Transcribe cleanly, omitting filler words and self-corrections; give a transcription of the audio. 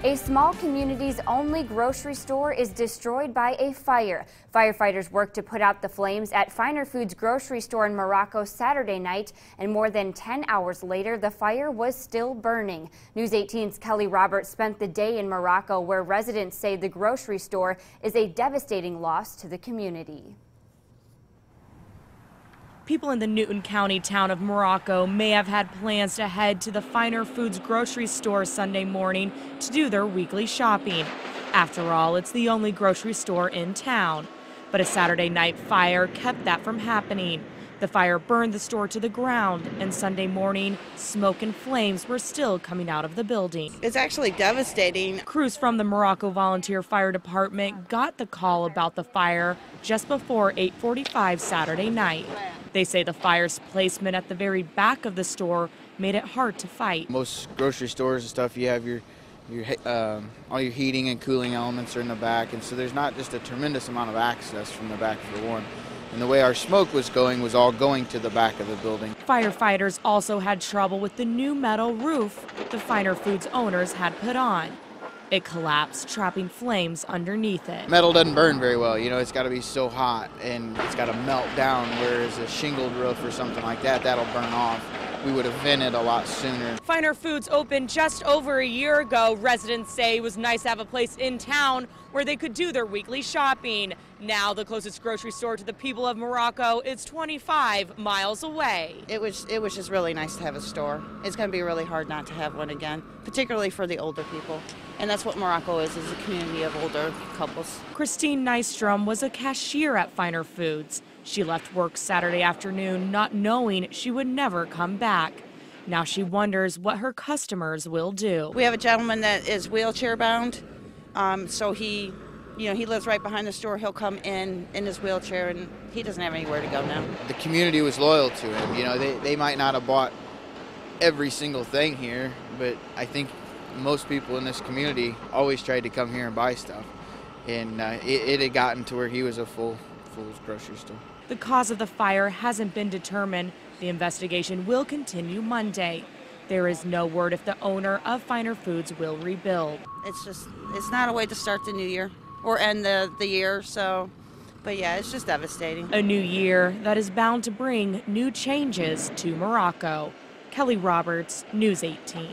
A small community's only grocery store is destroyed by a fire. Firefighters worked to put out the flames at Finer Foods grocery store in Morocco Saturday night, and more than 10 hours later, the fire was still burning. News 18's Kelly Roberts spent the day in Morocco, where residents say the grocery store is a devastating loss to the community. People in the Newton County town of Morocco may have had plans to head to the Finer Foods grocery store Sunday morning to do their weekly shopping. After all, it's the only grocery store in town. But a Saturday night fire kept that from happening. The fire burned the store to the ground, and Sunday morning, smoke and flames were still coming out of the building. It's actually devastating. Crews from the Morocco Volunteer Fire Department got the call about the fire just before 8:45 Saturday night. They say the fire's placement at the very back of the store made it hard to fight. Most grocery stores and stuff, you have all your heating and cooling elements are in the back, and so there's not just a tremendous amount of access from the back for one. And the way our smoke was all going to the back of the building. Firefighters also had trouble with the new metal roof the Finer Foods owners had put on. It collapsed, trapping flames underneath it. Metal doesn't burn very well, you know, it's got to be so hot and it's got to melt down, whereas a shingled roof or something like that, that'll burn off. We would have vented a lot sooner. Finer Foods opened just over a year ago. Residents say it was nice to have a place in town where they could do their weekly shopping. Now the closest grocery store to the people of Morocco is 25 miles away. It was just really nice to have a store. It's going to be really hard not to have one again, particularly for the older people. And that's what Morocco is a community of older couples. Christine Nystrom was a cashier at Finer Foods. She left work Saturday afternoon not knowing she would never come back. Now she wonders what her customers will do. We have a gentleman that is wheelchair bound, so he lives right behind the store. He'll come in his wheelchair, and he doesn't have anywhere to go now. The community was loyal to him. You know, they might not have bought every single thing here, but I think most people in this community always tried to come here and buy stuff. And it had gotten to where he was a full grocery store. The cause of the fire hasn't been determined. The investigation will continue Monday. There is no word if the owner of Finer Foods will rebuild. It's not a way to start the new year or end the year, but yeah, it's just devastating. A new year that is bound to bring new changes to Morocco. Kelly Roberts, News 18.